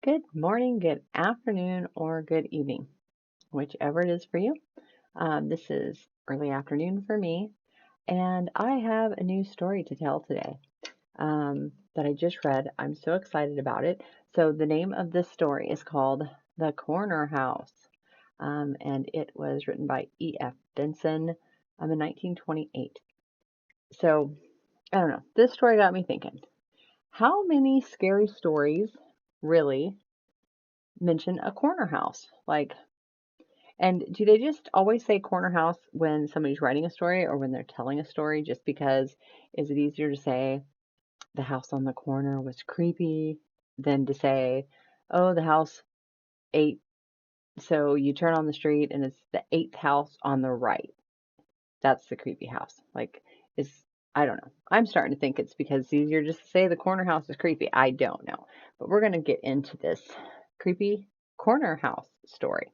Good morning, good afternoon, or good evening, whichever it is for you. This is early afternoon for me, and I have a new story to tell today that I just read. I'm so excited about it. So, the name of this story is called The Corner House, and it was written by E.F. Benson in 1928. So, I don't know. This story got me thinking, how many scary stories really mention a corner house? And do they just always say corner house when somebody's writing a story or when they're telling a story just because is it easier to say the house on the corner was creepy than to say, oh, the house ate, so you turn on the street and it's the eighth house on the right. That's the creepy house. Is I don't know. I'm starting to think it's because it's easier just to say the corner house is creepy. I don't know. But we're going to get into this creepy corner house story.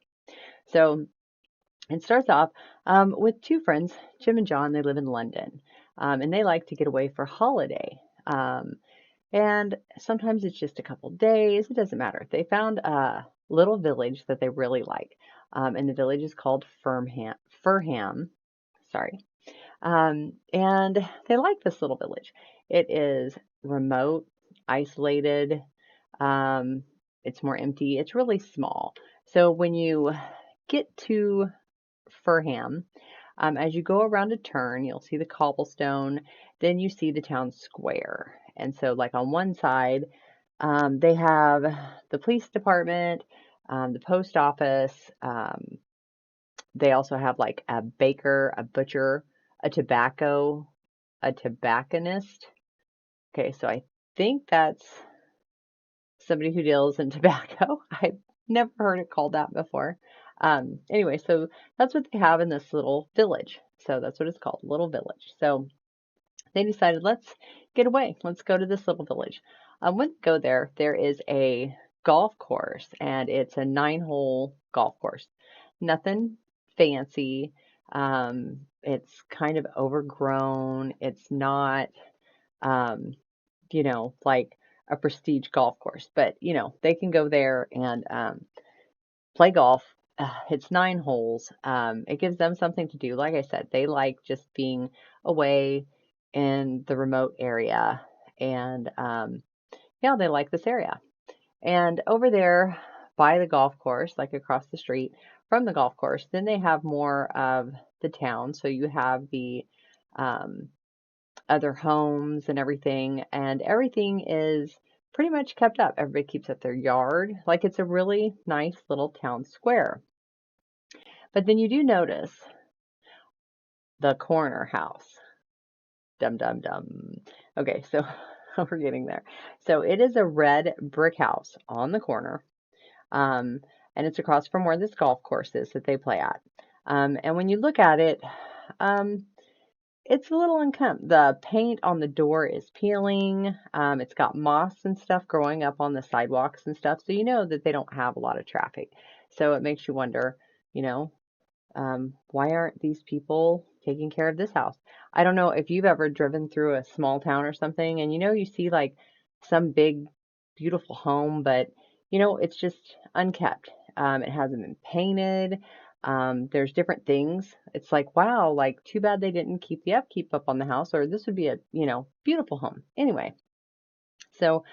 So it starts off with two friends, Jim and John. They live in London, and they like to get away for holiday. And sometimes it's just a couple days. It doesn't matter. They found a little village that they really like, and the village is called Furham. Sorry. And they like this little village. It is remote, isolated. Um, it's more empty. It's really small. So when you get to Furham. As you go around a turn, you'll see the cobblestone, then you see the town square. And so, like on one side, they have the police department, the post office. They also have like a baker, a butcher, a a tobacconist. Okay, so I think that's somebody who deals in tobacco. I've never heard it called that before. Anyway, so that's what they have in this little village. So that's what it's called, little village. So they decided, let's get away. Let's go to this little village. When they go there, there is a golf course, and it's a 9-hole golf course. Nothing fancy. It's kind of overgrown. It's not, um, like a prestige golf course. But, they can go there and play golf. It's 9 holes. It gives them something to do. Like I said, they like just being away in the remote area. And yeah, they like this area. And over there by the golf course, like across the street from the golf course, then they have more of the town. So you have the um, other homes and everything is pretty much kept up. Everybody keeps up their yard. Like it's a really nice little town square. But then you do notice the corner house. Dum dum dum. Okay, so we're getting there. So it is a red brick house on the corner. Um, and it's across from where this golf course is that they play at. And when you look at it, um, it's a little unkempt. The paint on the door is peeling. It's got moss and stuff growing up on the sidewalks and stuff. So you know that they don't have a lot of traffic. So it makes you wonder, you know, why aren't these people taking care of this house? I don't know if you've ever driven through a small town or something and you see like some big, beautiful home, but it's just unkept. It hasn't been painted. There's different things. It's like, wow, like too bad they didn't keep the upkeep up on the house, or this would be a, beautiful home. Anyway, so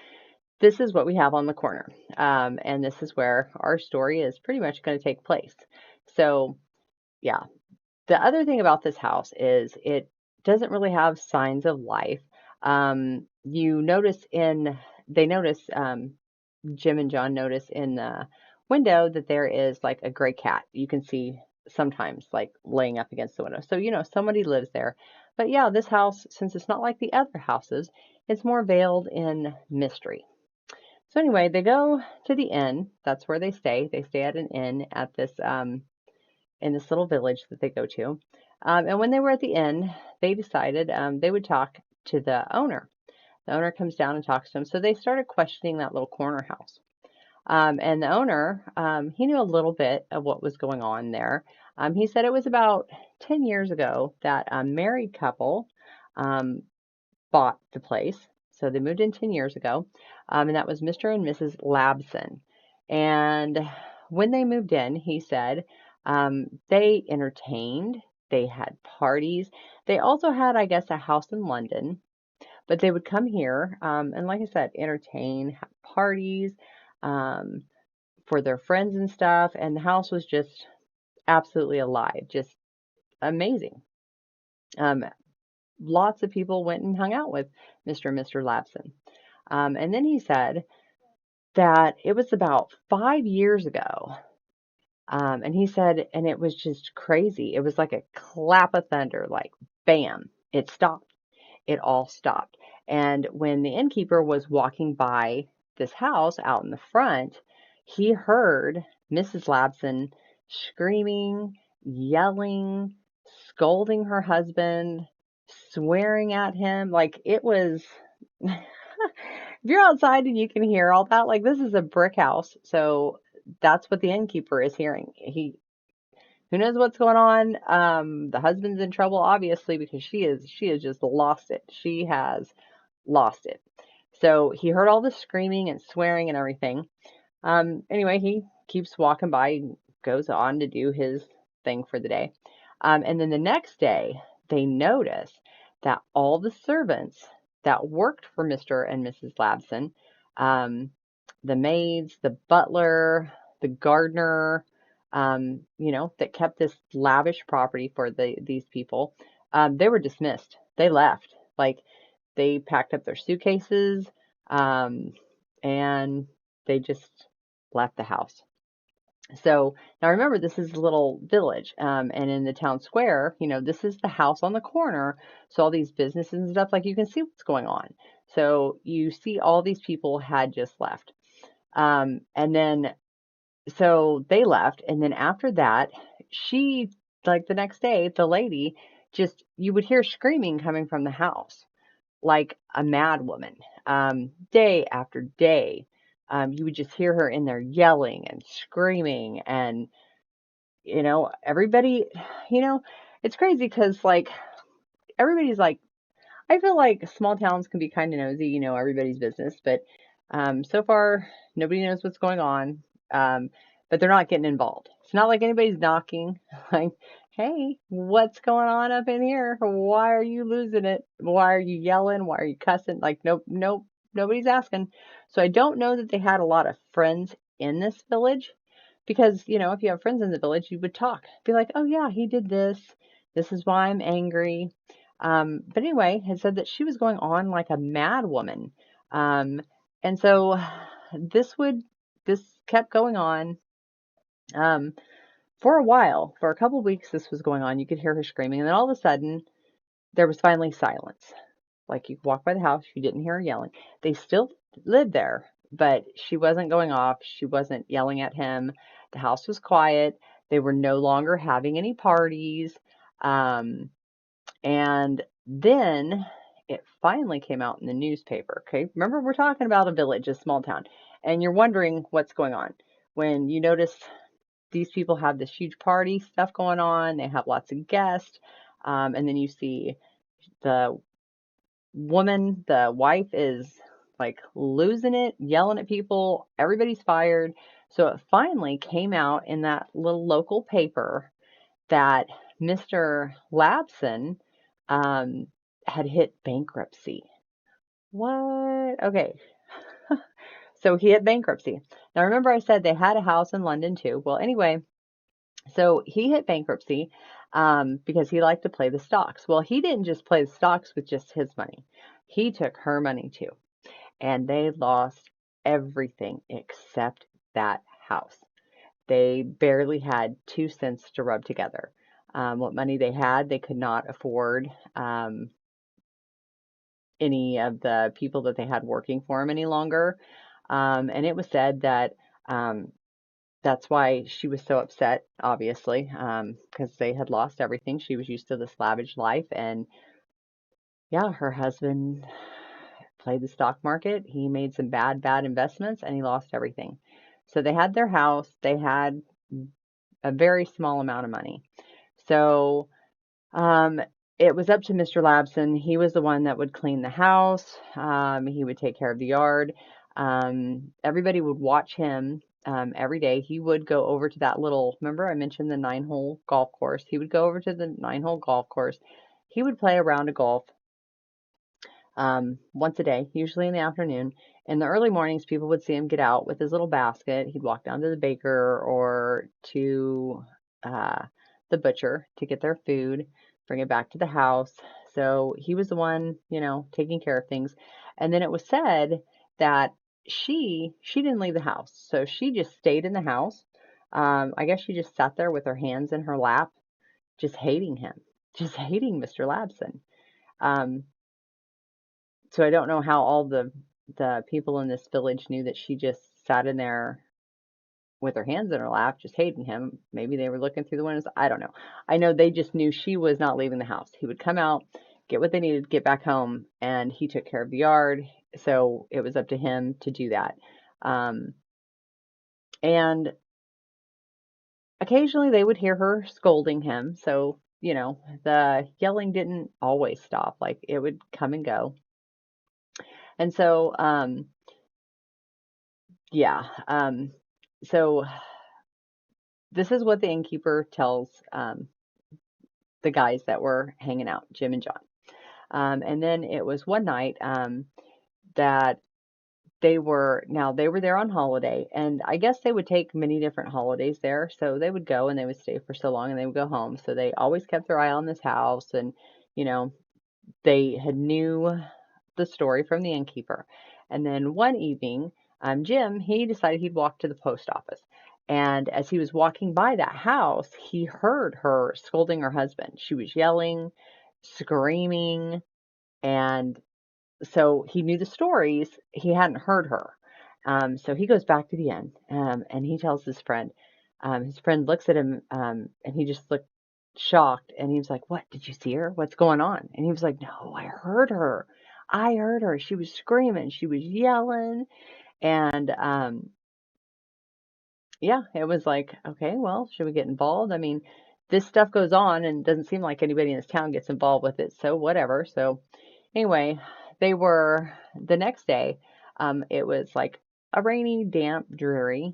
this is what we have on the corner. And this is where our story is pretty much going to take place. So, yeah, the other thing about this house is it doesn't really have signs of life. You notice they notice, Jim and John notice in the window that there is like a gray cat. You can see sometimes like laying up against the window. So, somebody lives there. But yeah, this house, since it's not like the other houses, it's more veiled in mystery. So anyway, they go to the inn. That's where they stay. They stay at an inn at this in this little village that they go to. And when they were at the inn, they decided they would talk to the owner. The owner comes down and talks to them. So they started questioning that little corner house. And the owner, he knew a little bit of what was going on there. He said it was about 10 years ago that a married couple um, bought the place. So they moved in 10 years ago, and that was Mr. and Mrs. Labson. And when they moved in, he said they entertained, they had parties. They also had, I guess, a house in London, but they would come here and, like I said, entertain, have parties um, for their friends and stuff. And the house was just absolutely alive, just amazing. Um, Lots of people went and hung out with Mr. and Mr. Lapson. And then he said that it was about 5 years ago. And he said, and it was just crazy. It was like a clap of thunder, like bam, it stopped. It all stopped. And when the innkeeper was walking by this house out in the front, he heard Mrs. Labson screaming, yelling, scolding her husband, swearing at him. Like it was, if you're outside and you can hear all that, like this is a brick house. So that's what the innkeeper is hearing. Who knows what's going on? The husband's in trouble, obviously, because she has just lost it. She has lost it. So he heard all the screaming and swearing and everything. Anyway, he keeps walking by, goes on to do his thing for the day. And then the next day, they notice that all the servants that worked for Mr. and Mrs. Labson, um, the maids, the butler, the gardener, that kept this lavish property for these people, they were dismissed. They left. Like they packed up their suitcases, um, and they just left the house. So now remember, this is a little village, and in the town square, this is the house on the corner. So all these businesses and stuff, like you can see what's going on. So you see all these people had just left. And then, so they left. And then after that, she, like the next day, the lady just, you would hear screaming coming from the house like a mad woman, day after day. You would just hear her in there yelling and screaming, and everybody, you know, it's crazy because like everybody's like, I feel like small towns can be kind of nosy, everybody's business, but so far nobody knows what's going on. Um, but they're not getting involved. It's not like anybody's knocking, like, hey, what's going on up in here? Why are you losing it? Why are you yelling? Why are you cussing? Like, nope, nope, nobody's asking. So I don't know that they had a lot of friends in this village because, if you have friends in the village, you would talk, be like, oh yeah, he did this. This is why I'm angry. But anyway, had said that she was going on like a mad woman. Um, and so this would, this kept going on, um, for a while. For a couple of weeks, this was going on. You could hear her screaming. And then all of a sudden, there was finally silence. Like you could walk by the house, you didn't hear her yelling. They still lived there, but she wasn't going off. She wasn't yelling at him. The house was quiet. They were no longer having any parties. Um, and then it finally came out in the newspaper. Okay. Remember, we're talking about a village, a small town, and you're wondering what's going on. When you notice these people have this huge party stuff going on, they have lots of guests, and then you see the woman, the wife is like losing it, yelling at people, everybody's fired. So it finally came out in that little local paper that Mr. Labson um, had hit bankruptcy. What? Okay. So he hit bankruptcy. Now remember I said they had a house in London too. Well, anyway, so he hit bankruptcy because he liked to play the stocks. Well, he didn't just play the stocks with just his money. He took her money too. And they lost everything except that house. They barely had 2 cents to rub together. What money they had, they could not afford any of the people that they had working for them any longer. And it was said that that's why she was so upset, obviously, because they had lost everything. She was used to this lavish life. And yeah, her husband played the stock market. He made some bad investments and he lost everything. So they had their house, they had a very small amount of money. So, it was up to Mr. Labson. He was the one that would clean the house. He would take care of the yard. Everybody would watch him every day. He would go over to that little, remember I mentioned the 9-hole golf course? He would go over to the 9-hole golf course. He would play a round of golf once a day, usually in the afternoon. In the early mornings, people would see him get out with his little basket. He'd walk down to the baker or to uh, the butcher to get their food, bring it back to the house. So he was the one, taking care of things. And then it was said that she didn't leave the house, so she just stayed in the house. I guess she just sat there with her hands in her lap, just hating him, just hating Mr. Labson. Um, so I don't know how all the people in this village knew that she just sat in there with her hands in her lap, just hating him. Maybe they were looking through the windows. I don't know. I know they just knew she was not leaving the house. He would come out, get what they needed, get back home, and he took care of the yard. So it was up to him to do that. Um, and occasionally they would hear her scolding him. So, the yelling didn't always stop. Like it would come and go. And so, yeah. So this is what the innkeeper tells the guys that were hanging out, Jim and John. And then it was one night that they were there on holiday, and I guess they would take many different holidays there. So they would go and they would stay for so long and they would go home. So they always kept their eye on this house, and you know, they had knew the story from the innkeeper. And then one evening, Jim, he decided he'd walk to the post office. And as he was walking by that house, he heard her scolding her husband. She was yelling, screaming, and so he knew the stories. He hadn't heard her. So he goes back to the inn, and he tells his friend. His friend looks at him, and he just looked shocked, and he was like, "What? Did you see her? What's going on?" And he was like, "No, I heard her. I heard her. She was screaming. She was yelling." And yeah, it was like, okay, well, should we get involved? I mean, this stuff goes on, and it doesn't seem like anybody in this town gets involved with it. So whatever. So anyway, they were the next day. It was like a rainy, damp, dreary,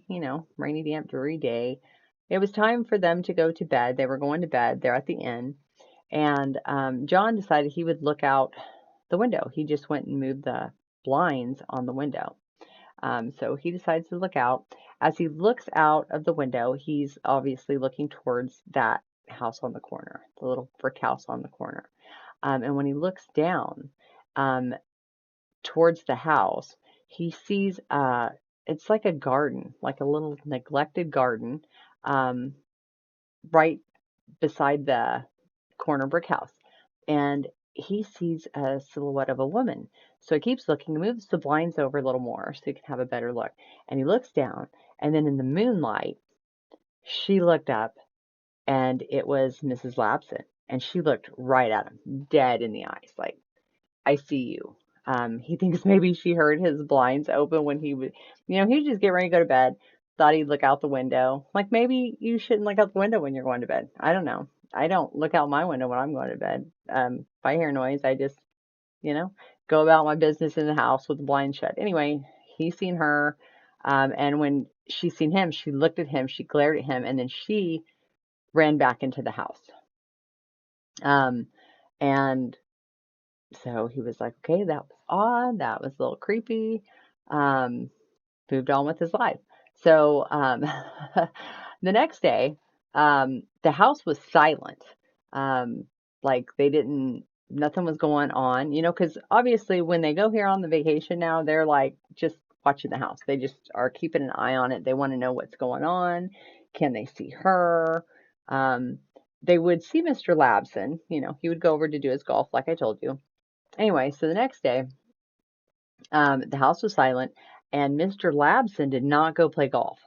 rainy, damp, dreary day. It was time for them to go to bed. They were going to bed there at the inn. And John decided he would look out the window. He just went and moved the blinds on the window. So he decides to look out. As he looks out of the window, he's obviously looking towards that house on the corner, the little brick house on the corner. And when he looks down um, towards the house, he sees it's like a garden, like a little neglected garden, um, right beside the corner brick house. And he sees a silhouette of a woman. So he keeps looking, moves the blinds over a little more so he can have a better look. And he looks down, and then in the moonlight, she looked up, and it was Mrs. Lapson. And she looked right at him, dead in the eyes, like, I see you. He thinks maybe she heard his blinds open when he was, he was just getting ready to go to bed. Thought he'd look out the window. Like maybe you shouldn't look out the window when you're going to bed. I don't know. I don't look out my window when I'm going to bed. If I hear noise, I just, you know, go about my business in the house with the blinds shut. Anyway, he's seen her. And when she seen him, she looked at him, she glared at him, and then she ran back into the house. Um, and So he was like, okay, that was odd. That was a little creepy. Um, Moved on with his life. So the next day, the house was silent. Um, like they didn't, nothing was going on, because obviously when they go here on the vacation now, they're like just watching the house. They just are keeping an eye on it. They want to know what's going on. Can they see her? Um, they would see Mr. Labson, he would go over to do his golf, like I told you. Anyway, so the next day, the house was silent, and Mr. Labson did not go play golf.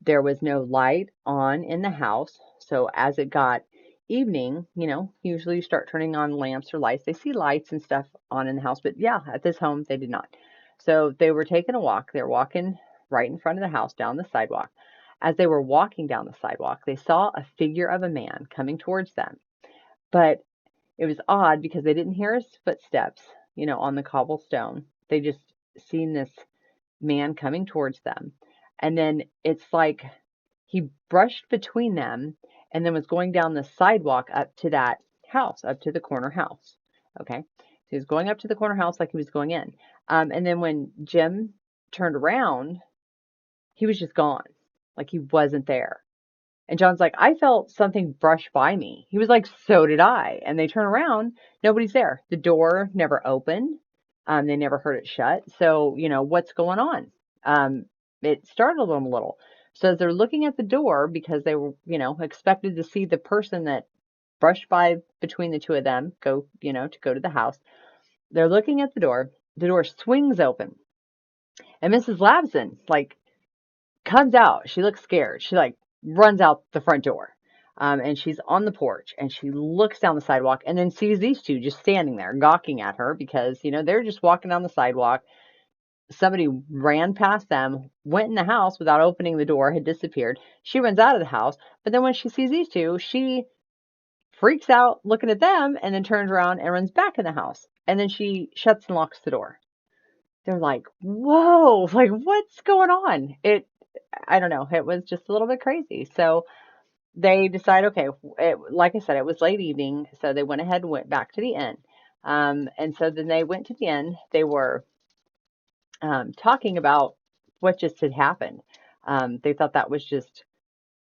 There was no light on in the house, so as it got evening, usually you start turning on lamps or lights. They see lights and stuff on in the house, but yeah, at this home they did not. So they were taking a walk. They were walking right in front of the house down the sidewalk. As they were walking down the sidewalk, they saw a figure of a man coming towards them. But it was odd because they didn't hear his footsteps, on the cobblestone. They just seen this man coming towards them. And then it's like he brushed between them and then was going down the sidewalk up to that house, up to the corner house. Okay. So he was going up to the corner house like he was going in. And then when Jim turned around, he was just gone. Like he wasn't there. And John's like, I felt something brush by me. He was like, so did I. And they turn around, nobody's there. The door never opened. They never heard it shut. So, what's going on? It startled them a little. So as they're looking at the door, because they were, expected to see the person that brushed by between the two of them go, to go to the house. They're looking at the door. The door swings open. And Mrs. Lavson, like, comes out. She looks scared. She like runs out the front door. And she's on the porch and she looks down the sidewalk and then sees these two just standing there gawking at her because, they're just walking down the sidewalk. Somebody ran past them, went in the house without opening the door, had disappeared. She runs out of the house. But then when she sees these two, she freaks out looking at them and then turns around and runs back in the house. And then she shuts and locks the door. They're like, whoa, like what's going on? I don't know. It was just a little bit crazy. So they decide, okay, like I said, it was late evening. So they went ahead and went back to the inn. And so then they went to the inn. They were talking about what just had happened. They thought that was just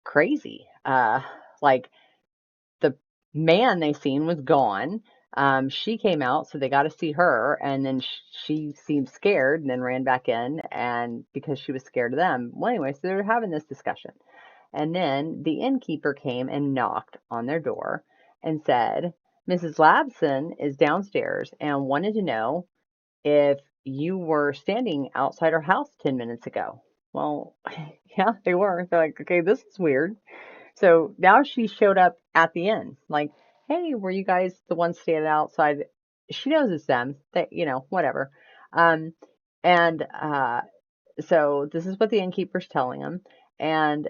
crazy. Like the man they seen was gone. She came out, so they got to see her, and then she seemed scared and then ran back in, and because she was scared of them. Well, anyway, so they were having this discussion. And then the innkeeper came and knocked on their door and said, Mrs. Lavson is downstairs and wanted to know if you were standing outside her house 10 minutes ago. Well, yeah, they were. They're like, okay, this is weird. So now she showed up at the inn, like, hey, were you guys the ones standing outside? She knows it's them. That whatever. Um, and so this is what the innkeeper's telling him, and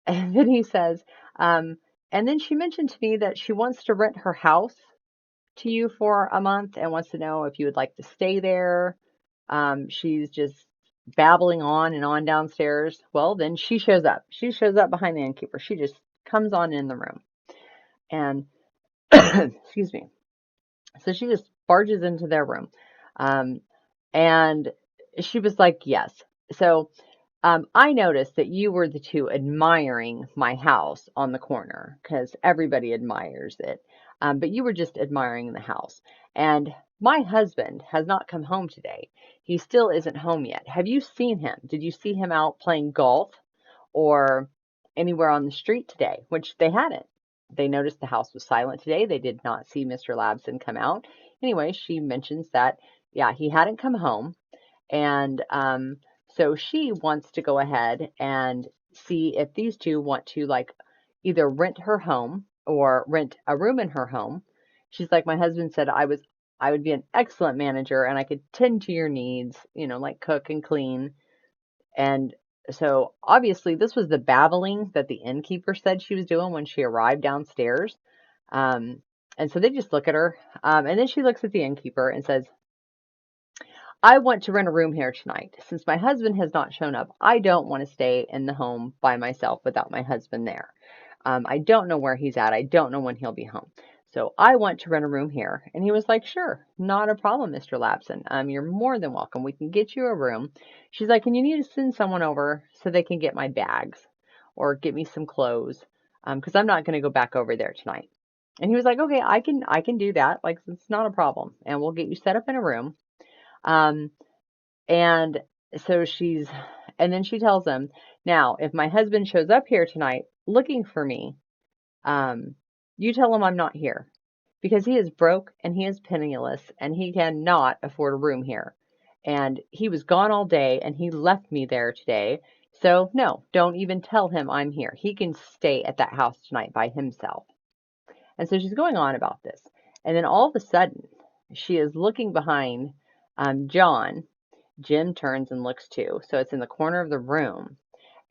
and then he says, and then she mentioned to me that she wants to rent her house to you for a month and wants to know if you would like to stay there. She's just babbling on and on downstairs. Well, then she shows up. She shows up behind the innkeeper. She just comes on in the room. And, excuse me. So she just barges into their room. And she was like, yes. So I noticed that you were the two admiring my house on the corner because everybody admires it. But you were just admiring the house. And my husband has not come home today. He still isn't home yet. Have you seen him? Did you see him out playing golf or anywhere on the street today? Which they hadn't. They noticed the house was silent today. They did not see Mr. Lavson come out. Anyway, she mentions that, yeah, he hadn't come home. And so she wants to go ahead and see if these two want to like either rent her home or rent a room in her home. She's like, my husband said I would be an excellent manager and I could tend to your needs, like cook and clean. And so obviously this was the babbling that the innkeeper said she was doing when she arrived downstairs. And so they just look at her. And then she looks at the innkeeper and says, I want to rent a room here tonight. Since my husband has not shown up, I don't want to stay in the home by myself without my husband there. I don't know where he's at. I don't know when he'll be home. So I want to rent a room here. And he was like, sure, not a problem, Mr. Lapson. You're more than welcome. We can get you a room. She's like, and you need to send someone over so they can get my bags or get me some clothes. Because I'm not going to go back over there tonight. And he was like, okay, I can do that. Like, it's not a problem. And we'll get you set up in a room. And so and then she tells him, now, if my husband shows up here tonight looking for me, you tell him I'm not here because he is broke and he is penniless and he cannot afford a room here. And he was gone all day and he left me there today. So no, don't even tell him I'm here. He can stay at that house tonight by himself. And so she's going on about this. And then all of a sudden, she is looking behind John. Jim turns and looks too. So it's in the corner of the room.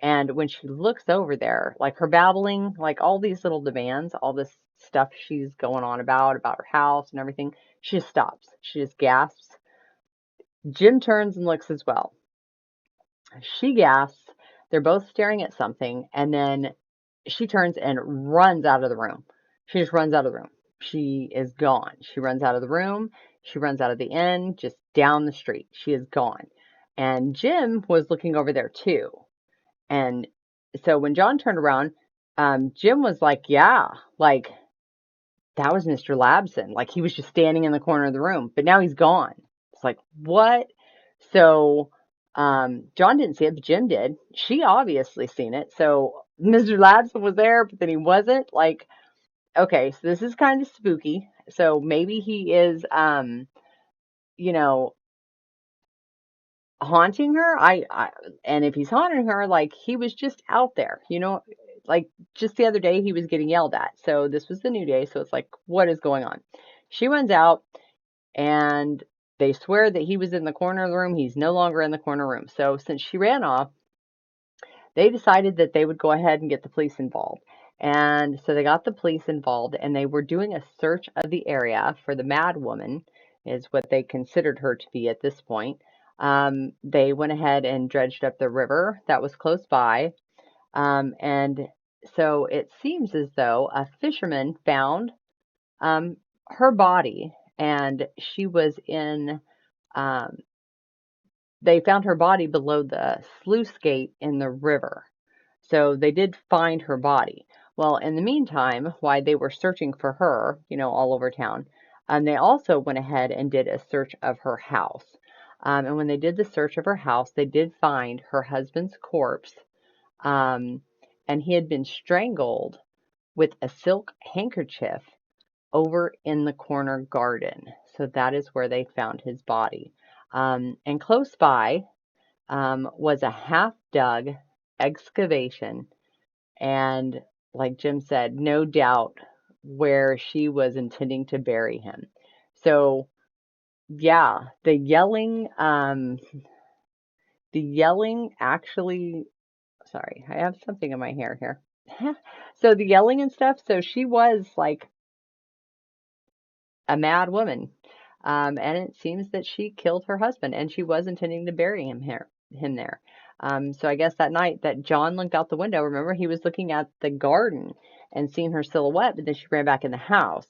And when she looks over there, like her babbling, like all these little demands, all this stuff she's going on about her house and everything. She just stops. She just gasps. Jim turns and looks as well. She gasps. They're both staring at something, and then she turns and runs out of the room. She just runs out of the room. She is gone. She runs out of the room. She runs out of the inn, just down the street. She is gone. And Jim was looking over there too. And so when John turned around, Jim was like, yeah, like that was Mr. Labson. Like he was just standing in the corner of the room, but now he's gone. It's like, what? So John didn't see it, but Jim did. She obviously seen it. So Mr. Labson was there, but then he wasn't. Like, okay, so this is kind of spooky. So maybe he is, you know, haunting her. And if he's haunting her, like he was just out there, like just the other day he was getting yelled at. So this was the new day. So it's like, what is going on? She runs out and they swear that he was in the corner of the room. He's no longer in the corner room. So since she ran off, they decided that they would go ahead and get the police involved. And so they got the police involved and they were doing a search of the area for the mad woman, is what they considered her to be at this point. They went ahead and dredged up the river that was close by. And so it seems as though a fisherman found her body, and she was in, um, they found her body below the sluice gate in the river. So they did find her body. Well, in the meantime, while they were searching for her, all over town, they also went ahead and did a search of her house. And when they did the search of her house, they did find her husband's corpse. Um, and he had been strangled with a silk handkerchief over in the corner garden. So that is where they found his body. And close by was a half dug excavation. And like Jim said, no doubt where she was intending to bury him. So yeah, the yelling actually, sorry, I have something in my hair here. So the yelling and stuff, so she was like a mad woman. And it seems that she killed her husband and she was intending to bury him there. So I guess that night that John looked out the window, remember he was looking at the garden and seeing her silhouette, but then she ran back in the house.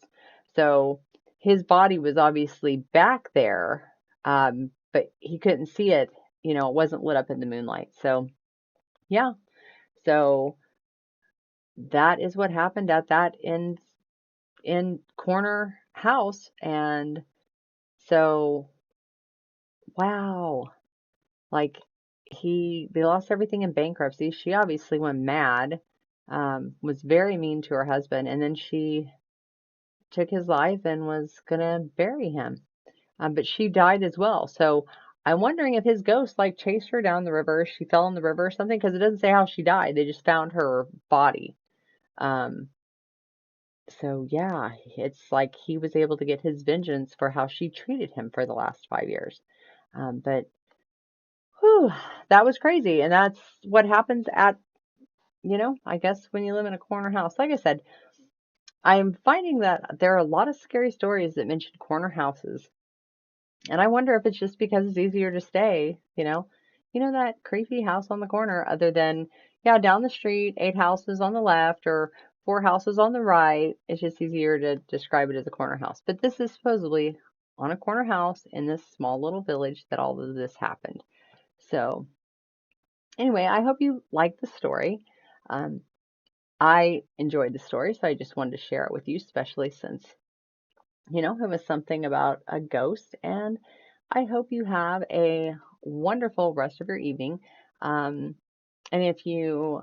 So his body was obviously back there, but he couldn't see it. It wasn't lit up in the moonlight. So yeah, so that is what happened at that in corner house. And so, wow, like they lost everything in bankruptcy. She obviously went mad, was very mean to her husband, and then she took his life and was gonna bury him. But she died as well. So I'm wondering if his ghost like chased her down the river. She fell in the river or something, because it doesn't say how she died. They just found her body. Um, so yeah, it's like he was able to get his vengeance for how she treated him for the last 5 years. But whew, that was crazy. And that's what happens at, I guess when you live in a corner house. Like I said, I'm finding that there are a lot of scary stories that mention corner houses. And I wonder if it's just because it's easier to stay, that creepy house on the corner, other than, yeah, down the street, 8 houses on the left or 4 houses on the right. It's just easier to describe it as a corner house. But this is supposedly on a corner house in this small little village that all of this happened. So anyway, I hope you liked the story. Um, I enjoyed the story, so I just wanted to share it with you, especially since, it was something about a ghost. And I hope you have a wonderful rest of your evening. Um, and if you,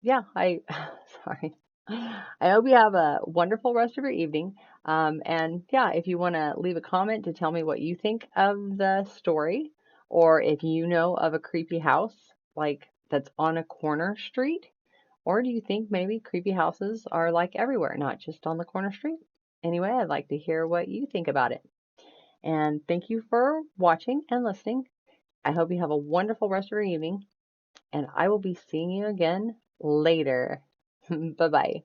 yeah, sorry. I hope you have a wonderful rest of your evening. And yeah, if you want to leave a comment to tell me what you think of the story, or if you know of a creepy house like that's on a corner street, or do you think maybe creepy houses are like everywhere, not just on the corner street? Anyway, I'd like to hear what you think about it. And thank you for watching and listening. I hope you have a wonderful rest of your evening, and I will be seeing you again later. Bye bye.